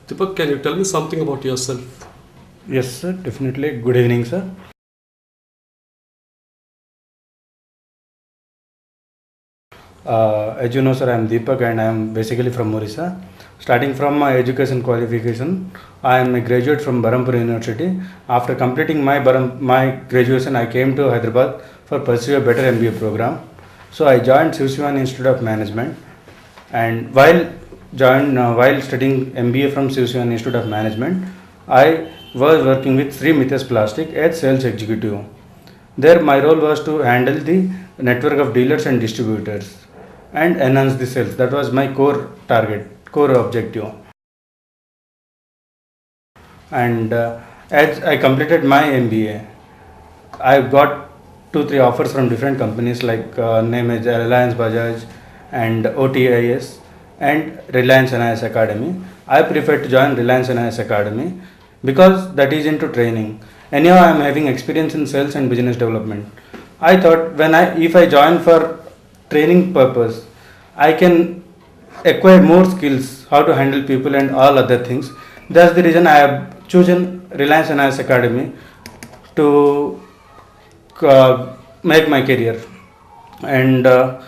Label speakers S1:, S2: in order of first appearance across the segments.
S1: Deepak, can you tell me something about yourself?
S2: Yes, sir, definitely. Good evening, sir. As you know, sir, I am Deepak and I am basically from Orissa. Starting from my education qualification, I am a graduate from Barampur University. After completing my graduation, I came to Hyderabad for pursue a better MBA program. So I joined Sivasivan Institute of Management, and while studying MBA from Sivasivan Institute of Management, I was working with Sri Mithas Plastic as sales executive. There, my role was to handle the network of dealers and distributors and enhance the sales. That was my core target, core objective. And as I completed my MBA, I got 2-3 offers from different companies like name is Reliance Bajaj and OTIS and Reliance NIS Academy. I prefer to join Reliance NIS Academy because that is into training. Anyhow, I am having experience in sales and business development. I thought if I join for training purpose, I can acquire more skills, how to handle people and all other things. That's the reason I have chosen Reliance NIS Academy to make my career, and I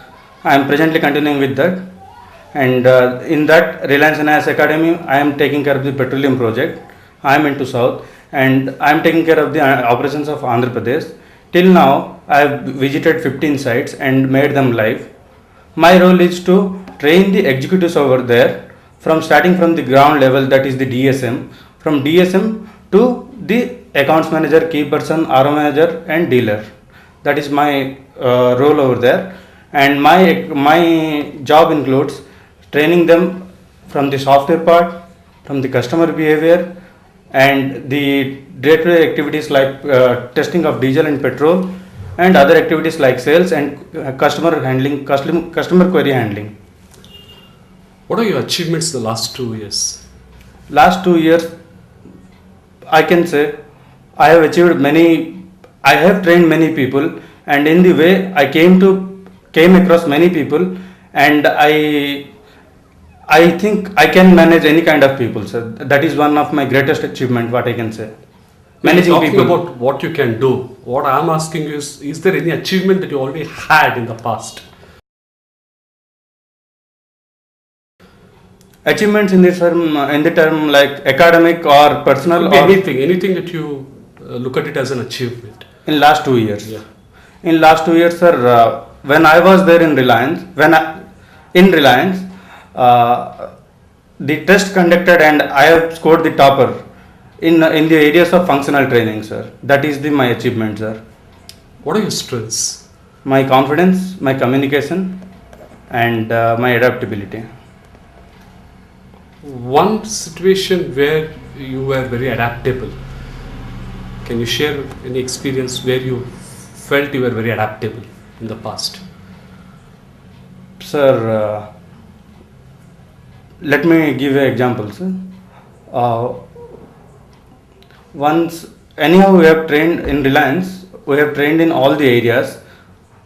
S2: am presently continuing with that. And in that Reliance NIS Academy, I am taking care of the petroleum project. I am into South, and I am taking care of the operations of Andhra Pradesh. Till now, I have visited 15 sites and made them live. My role is to train the executives over there starting from the ground level, that is the DSM, from DSM to the accounts manager, key person, RO manager and dealer. That is my role over there, and my job includes training them from the software part, from the customer behavior, and the day-to-day activities like testing of diesel and petrol, and other activities like sales and customer handling, customer query handling.
S1: What are your achievements the last 2 years?
S2: Last 2 years, I can say I have achieved many. I have trained many people, and in the way I came across many people, and I think I can manage any kind of people, sir. That is one of my greatest achievement, what I can say. Managing
S1: Talking
S2: people.
S1: about what you can do, what I am asking is there any achievement that you already had in the past?
S2: Achievements in the term like academic or personal
S1: Could be
S2: or
S1: anything that you look at it as an achievement.
S2: in last 2 years.
S1: Yeah.
S2: In last 2 years, sir, when I was there in Reliance, the test conducted and I have scored the topper in the areas of functional training, sir. That is my achievement, sir.
S1: What are your strengths?
S2: My confidence, my communication, and my adaptability.
S1: One situation where you were very adaptable. Can you share any experience where you felt you were very adaptable in the past?
S2: Sir, let me give you examples. Once, anyhow, we have trained in Reliance, we have trained in all the areas,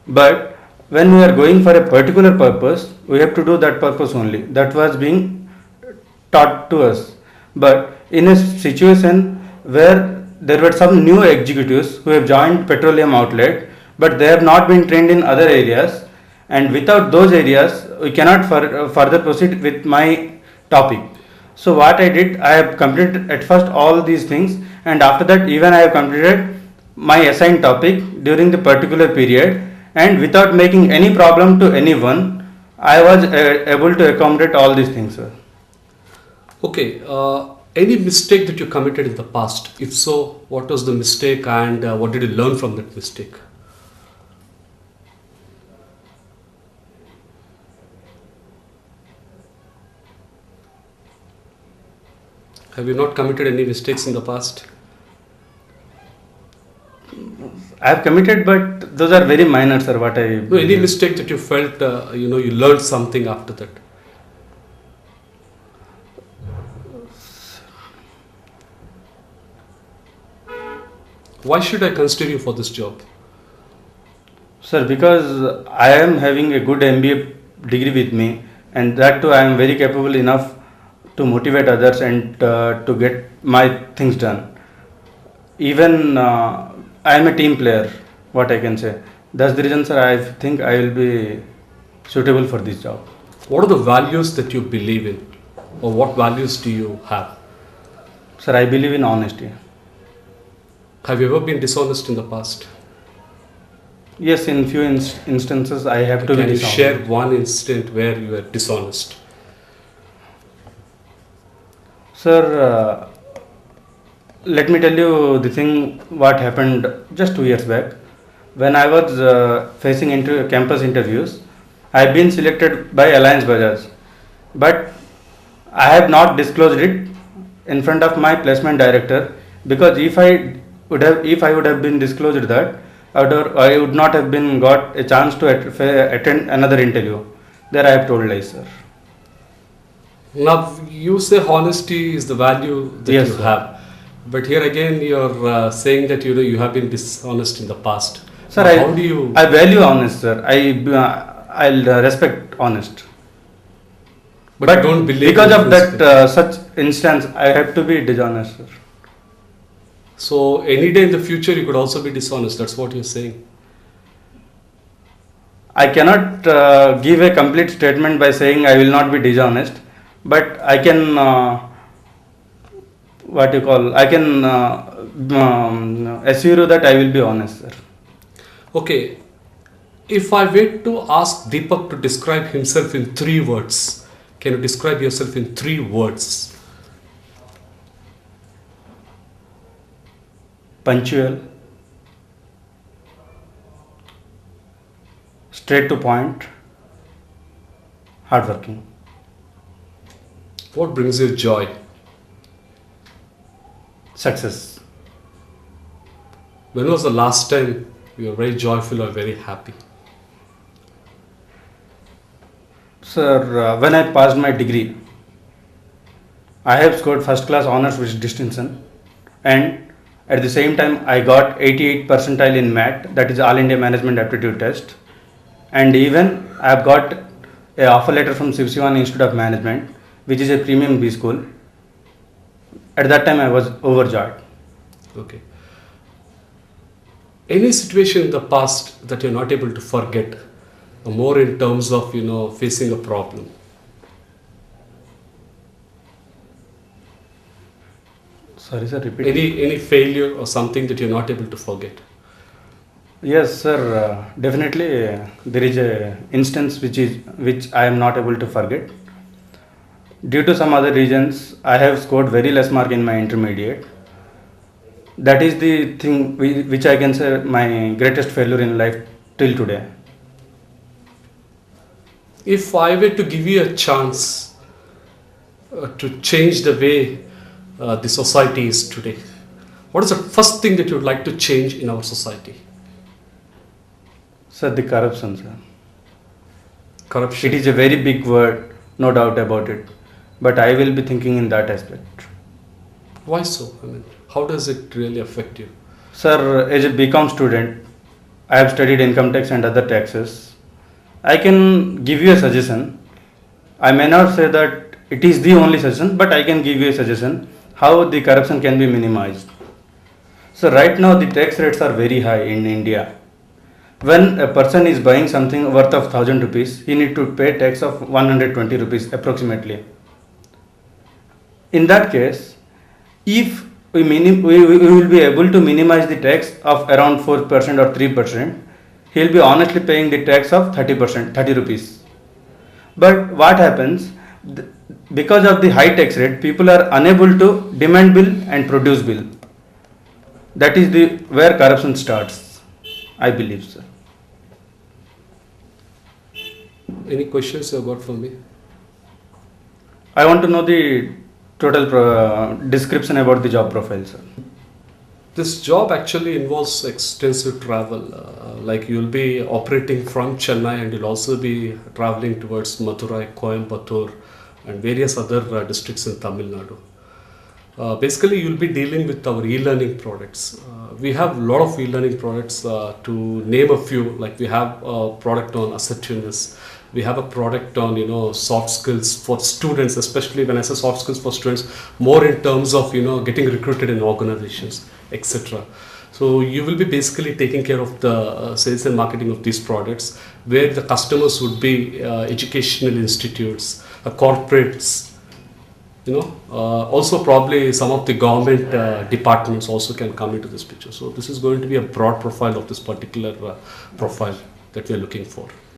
S2: but when we are going for a particular purpose, we have to do that purpose only. That was being taught to us. But in a situation where there were some new executives who have joined petroleum outlet, but they have not been trained in other areas, and without those areas, we cannot further proceed with my topic. So what I did, I have completed at first all these things, and after that even I have completed my assigned topic during the particular period, and without making any problem to anyone, I was able to accommodate all these things, sir.
S1: Okay. Any mistake that you committed in the past? If so, what was the mistake and what did you learn from that mistake? Have you not committed any mistakes in the past?
S2: I have committed, but those are very minor, sir.
S1: No, any mistake that you felt, you learned something after that? Why should I consider you for this job?
S2: Sir, because I am having a good MBA degree with me, and that too I am very capable enough to motivate others and to get my things done. Even I am a team player, what I can say. That's the reason, sir, I think I will be suitable for this job.
S1: What are the values that you believe in, or what values do you have?
S2: Sir, I believe in honesty.
S1: Have you ever been dishonest in the past?
S2: Yes, in few instances I have to
S1: Can
S2: be
S1: you
S2: dishonest.
S1: share one instant where you were dishonest?
S2: Sir, let me tell you the thing what happened just 2 years back. When I was facing into campus interviews, I have been selected by Alliance Bajaj, but I have not disclosed it in front of my placement director, because if I would have been disclosed that, I would not have been got a chance to attend another interview. There I have told lies, sir.
S1: Now, you say honesty is the value that
S2: Yes,
S1: you
S2: sir.
S1: have. But here again, you're saying that you have been dishonest in the past.
S2: Sir,
S1: Now, how do you...
S2: I value honest, sir. I'll respect honest.
S1: But you don't believe
S2: because
S1: in
S2: of that
S1: respect.
S2: such instance, I have to be dishonest, sir.
S1: So, any day in the future, you could also be dishonest. That's what you're saying.
S2: I cannot give a complete statement by saying I will not be dishonest, but I can I can assure you that I will be honest, sir.
S1: Okay. If I were to ask Deepak to describe himself in 3 words, can you describe yourself in 3 words?
S2: Punctual, straight to point, hardworking.
S1: What brings you joy?
S2: Success.
S1: When was the last time you were very joyful or very happy?
S2: Sir, when I passed my degree, I have scored first class honors with distinction, and at the same time I got 88 percentile in MAT, that is All India Management Aptitude Test, and even I have got a offer letter from Sivasivan Institute of Management, which is a premium B school. At that time I was overjoyed.
S1: Okay. Any situation in the past that you're not able to forget, more in terms of, facing a problem?
S2: Sorry, sir, repeat.
S1: Any failure or something that you're not able to forget?
S2: Yes, sir. Definitely, there is a instance which I am not able to forget. Due to some other reasons, I have scored very less mark in my intermediate. That is the thing which I can say my greatest failure in life till today.
S1: If I were to give you a chance to change the way the society is today, what is the first thing that you would like to change in our society?
S2: Sir, the corruption, sir.
S1: Corruption.
S2: It is a very big word, no doubt about it. But I will be thinking in that aspect.
S1: Why so? I mean, how does it really affect you?
S2: Sir, as a BCom student, I have studied income tax and other taxes. I can give you a suggestion. I may not say that it is the only suggestion, but I can give you a suggestion how the corruption can be minimized. So right now the tax rates are very high in India. When a person is buying something worth of 1000 rupees, he need to pay tax of 120 rupees approximately. In that case, if we will be able to minimize the tax of around 4% or 3%, he will be honestly paying the tax of 30%, 30 rupees. But what happens? Because of the high tax rate, people are unable to demand bill and produce bill. That is where corruption starts, I believe, sir.
S1: Any questions you have got for me?
S2: I want to know the total description about the job profile, sir.
S1: This job actually involves extensive travel. Like you'll be operating from Chennai and you'll also be traveling towards Madurai, Coimbatore and various other districts in Tamil Nadu. Basically, you'll be dealing with our e-learning products. We have a lot of e-learning products. To name a few, like we have a product on Assertiveness, We have a product on, you know, soft skills for students, especially when I say soft skills for students, more in terms of, you know, getting recruited in organizations, etc. So you will be basically taking care of the sales and marketing of these products, where the customers would be educational institutes, corporates, you know, also probably some of the government departments also can come into this picture. So this is going to be a broad profile of this particular profile that we are looking for.